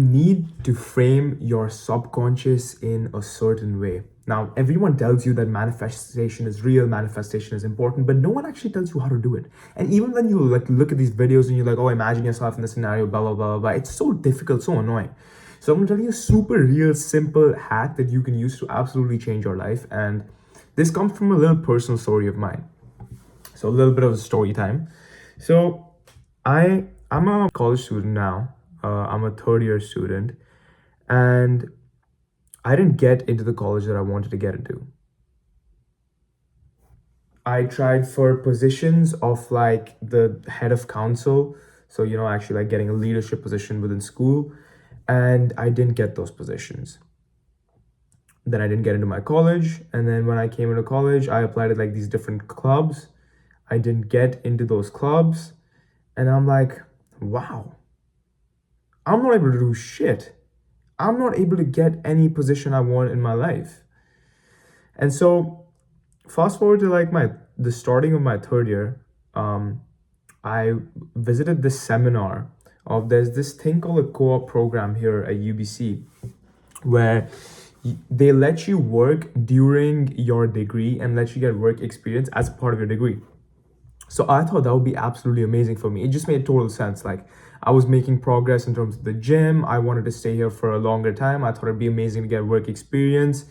need to frame your subconscious in a certain way. Now, everyone tells you that manifestation is real, manifestation is important, but no one actually tells you how to do it. And even when you look at these videos and you're like, oh, imagine yourself in this scenario, blah, blah, blah, blah, blah, it's so difficult, so annoying. So I'm gonna tell you a super real, simple hack that you can use to absolutely change your life. And this comes from a little personal story of mine. So a little bit of a story time. So I'm a college student now. I'm a third year student, and I didn't get into the college that I wanted to get into. I tried for positions of like the head of council, so actually like getting a leadership position within school, and I didn't get those positions. Then I didn't get into my college, and then when I came into college, I applied at like these different clubs. I didn't get into those clubs, and I'm like, wow, I'm not able to do shit. I'm not able to get any position I want in my life. And so fast forward to like the starting of my third year, I visited this seminar of there's this thing called a co-op program here at UBC where they let you work during your degree and let you get work experience as part of your degree. So I thought that would be absolutely amazing for me. It just made total sense. Like I was making progress in terms of the gym. I wanted to stay here for a longer time. I thought it'd be amazing to get work experience.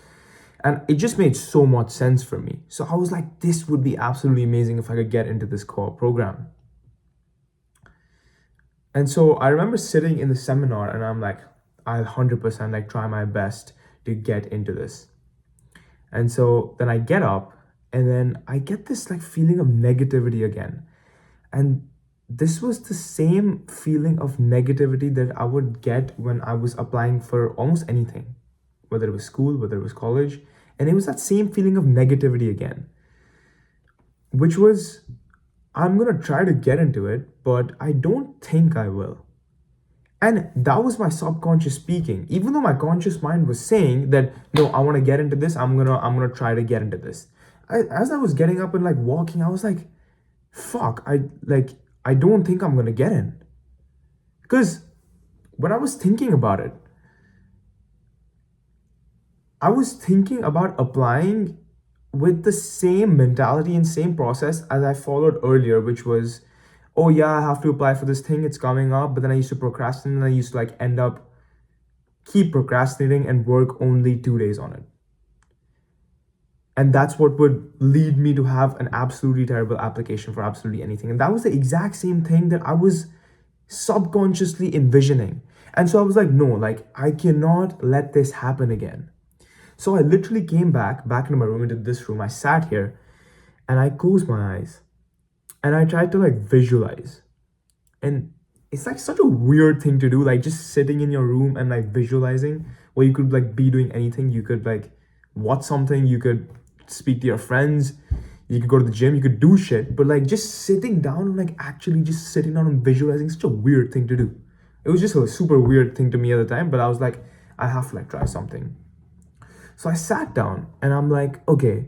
And it just made so much sense for me. So I was like, this would be absolutely amazing if I could get into this co-op program. And so I remember sitting in the seminar and I'm like, I'll 100% like try my best to get into this. And so then I get up and then I get this like feeling of negativity again. And this was the same feeling of negativity that I would get when I was applying for almost anything, whether it was school, whether it was college. And it was that same feeling of negativity again, which was, I'm going to try to get into it, but I don't think I will. And that was my subconscious speaking. Even though my conscious mind was saying that, no, I want to get into this. I'm going to try to get into this. As I was getting up and like walking, I was like, fuck, I don't think I'm going to get in. Because when I was thinking about it, I was thinking about applying with the same mentality and same process as I followed earlier, which was, oh yeah, I have to apply for this thing, it's coming up. But then I used to procrastinate and I used to like end up keep procrastinating and work only 2 days on it. And that's what would lead me to have an absolutely terrible application for absolutely anything. And that was the exact same thing that I was subconsciously envisioning. And so I was like, no, like I cannot let this happen again. So I literally came back into my room, into this room. I sat here and I closed my eyes and I tried to like visualize. And it's like such a weird thing to do, like just sitting in your room and like visualizing where you could like be doing anything. You could like watch something, you could speak to your friends, you could go to the gym, you could do shit, but like just sitting down and like actually just sitting down and visualizing, such a weird thing to do. It was just a super weird thing to me at the time, but I was like, I have to like try something. So I sat down and I'm like, okay,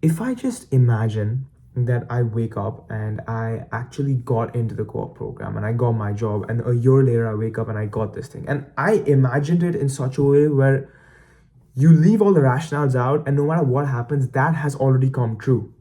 if I just imagine that I wake up and I actually got into the co-op program and I got my job, and a year later I wake up and I got this thing. And I imagined it in such a way where you leave all the rationales out and no matter what happens, that has already come true.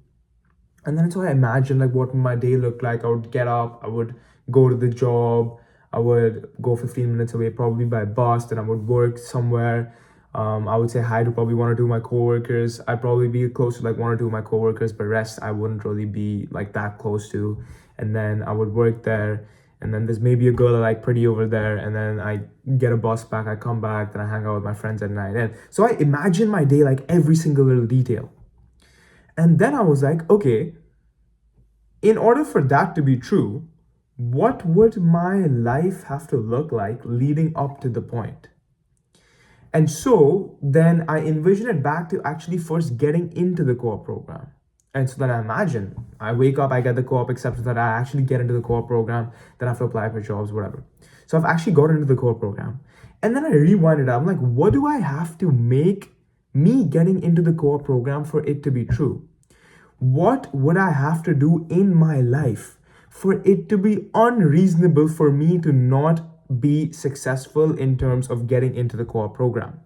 And then so I imagined like what my day looked like. I would get up, I would go to the job, I would go 15 minutes away, probably by bus, then I would work somewhere. I would say hi to probably one or two of my coworkers. I'd probably be close to like one or two of my coworkers, but rest I wouldn't really be like that close to. And then I would work there. And then there's maybe a girl I like pretty over there. And then I get a bus back, I come back, then I hang out with my friends at night. And so I imagine my day like every single little detail. And then I was like, okay, in order for that to be true, what would my life have to look like leading up to the point? And so then I envision it back to actually first getting into the co-op program. And so then I imagine I wake up, I get the co-op acceptance, that I actually get into the co-op program, then I have to apply for jobs, whatever. So I've actually got into the co-op program. And then I rewind it up. I'm like, what do I have to make me getting into the co-op program for it to be true? What would I have to do in my life for it to be unreasonable for me to not be successful in terms of getting into the co-op program.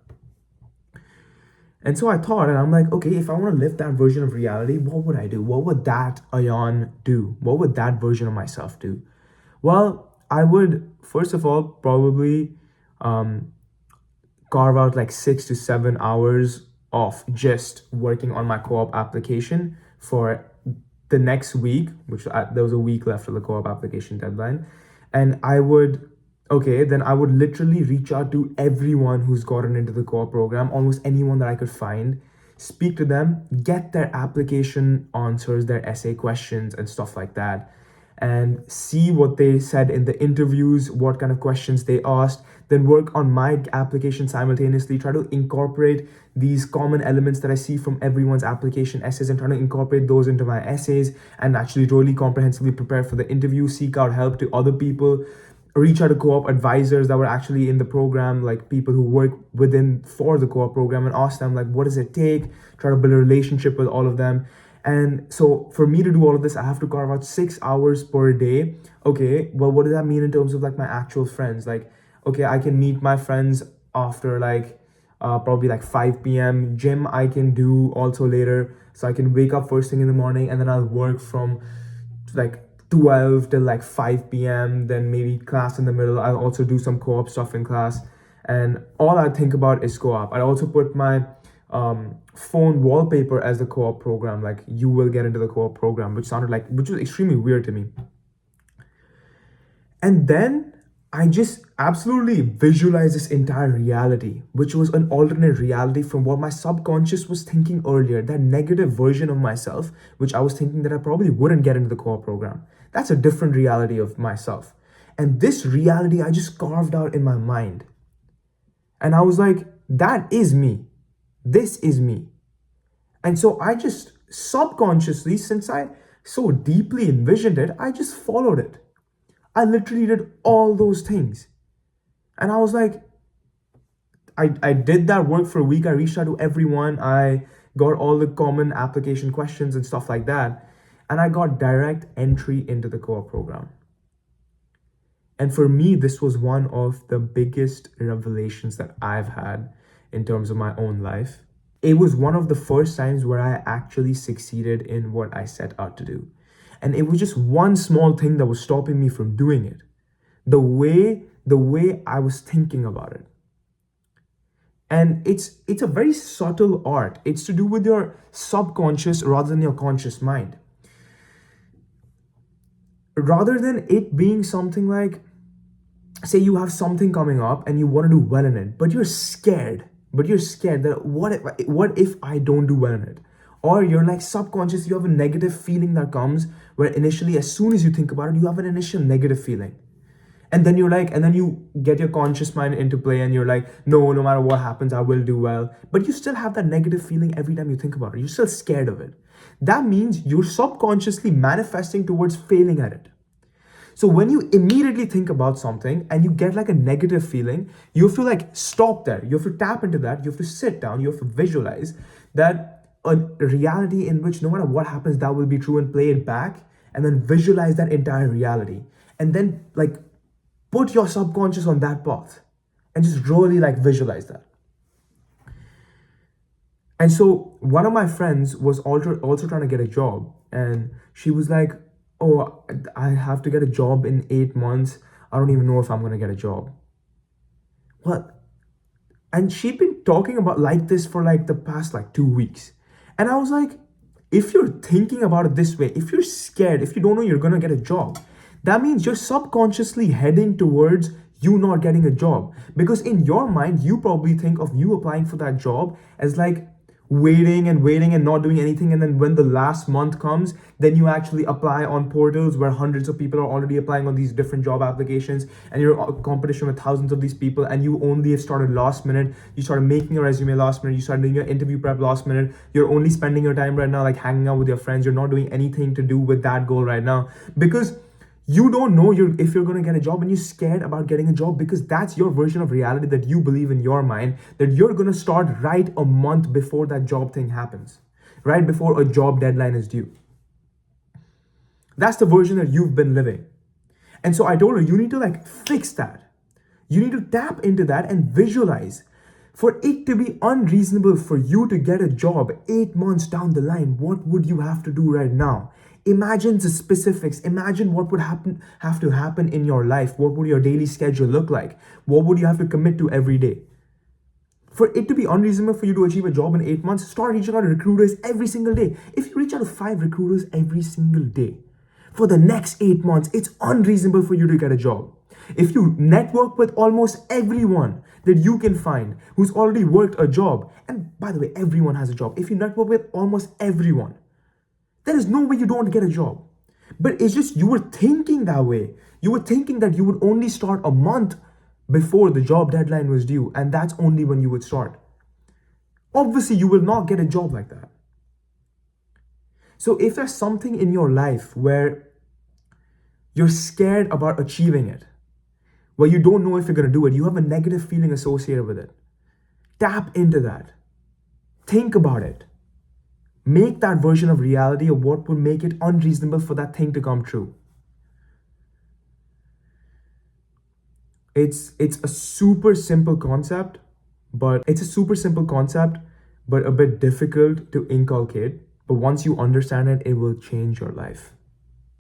And so I thought, and I'm like, okay, if I want to live that version of reality, what would I do? What would that Ayan do? What would that version of myself do? Well, I would, first of all, probably carve out like 6 to 7 hours of just working on my co-op application for the next week, which there was a week left of the co-op application deadline. And then I would literally reach out to everyone who's gotten into the co-op program, almost anyone that I could find, speak to them, get their application answers, their essay questions and stuff like that, and see what they said in the interviews, what kind of questions they asked, then work on my application simultaneously, try to incorporate these common elements that I see from everyone's application essays and try to incorporate those into my essays and actually really comprehensively prepare for the interview, seek out help to other people, reach out to co-op advisors that were actually in the program, like people who work for the co-op program, and ask them like, what does it take, try to build a relationship with all of them. And so for me to do all of this, I have to carve out 6 hours per day. Okay, well, what does that mean in terms of like my actual friends? Like, okay, I can meet my friends after like probably like 5 p.m. Gym I can do also later. So I can wake up first thing in the morning and then I'll work from like 12 till like 5 p.m. Then maybe class in the middle. I'll also do some co-op stuff in class. And all I think about is co-op. I also put my phone wallpaper as the co-op program, like you will get into the co-op program, which was extremely weird to me. And then I just absolutely visualized this entire reality, which was an alternate reality from what my subconscious was thinking earlier, that negative version of myself, which I was thinking that I probably wouldn't get into the co-op program. That's a different reality of myself. And this reality I just carved out in my mind. And I was like, that is me. This is me. And so I just subconsciously, since I so deeply envisioned it, I just followed it. I literally did all those things. And I was like, I did that work for a week. I reached out to everyone. I got all the common application questions and stuff like that. And I got direct entry into the co-op program. And for me, this was one of the biggest revelations that I've had in terms of my own life. It was one of the first times where I actually succeeded in what I set out to do. And it was just one small thing that was stopping me from doing it. The way I was thinking about it. And it's a very subtle art. It's to do with your subconscious rather than your conscious mind. Rather than it being something like, say you have something coming up and you want to do well in it, but you're scared that what if I don't do well in it? Or you're like subconscious, you have a negative feeling that comes where initially, as soon as you think about it, you have an initial negative feeling. And then you get your conscious mind into play and you're like, no matter what happens, I will do well. But you still have that negative feeling every time you think about it. You're still scared of it. That means you're subconsciously manifesting towards failing at it. So when you immediately think about something and you get like a negative feeling, you have to like stop there. You have to tap into that. You have to sit down. You have to visualize that a reality in which no matter what happens, that will be true, and play it back and then visualize that entire reality. And then like put your subconscious on that path and just really like visualize that. And so one of my friends was also trying to get a job, and she was like, oh, I have to get a job in 8 months. I don't even know if I'm going to get a job. What? And she'd been talking about like this for like the past like 2 weeks. And I was like, if you're thinking about it this way, if you're scared, if you don't know you're going to get a job, that means you're subconsciously heading towards you not getting a job. Because in your mind, you probably think of you applying for that job as like waiting and not doing anything, and then when the last month comes, then you actually apply on portals where hundreds of people are already applying on these different job applications, and you're in competition with thousands of these people, and you only have started last minute. You started making your resume last minute, you started doing your interview prep last minute. You're only spending your time right now like hanging out with your friends. You're not doing anything to do with that goal right now because you don't know if you're going to get a job, and you're scared about getting a job because that's your version of reality that you believe in your mind, that you're going to start right a month before that job thing happens, right before a job deadline is due. That's the version that you've been living. And so I told her, you need to like fix that. You need to tap into that and visualize. For it to be unreasonable for you to get a job 8 months down the line, what would you have to do right now? Imagine the specifics. Imagine what would have to happen in your life. What would your daily schedule look like? What would you have to commit to every day? For it to be unreasonable for you to achieve a job in 8 months, start reaching out to recruiters every single day. If you reach out to 5 recruiters every single day for the next 8 months, it's unreasonable for you to get a job. If you network with almost everyone that you can find who's already worked a job, and by the way, everyone has a job. If you network with almost everyone, there is no way you don't get a job. But it's just you were thinking that way. You were thinking that you would only start a month before the job deadline was due, and that's only when you would start. Obviously, you will not get a job like that. So, if there's something in your life where you're scared about achieving it, where you don't know if you're going to do it, you have a negative feeling associated with it, tap into that. Think about it. Make that version of reality of what would make it unreasonable for that thing to come true. It's a super simple concept, but a bit difficult to inculcate. But once you understand it, it will change your life.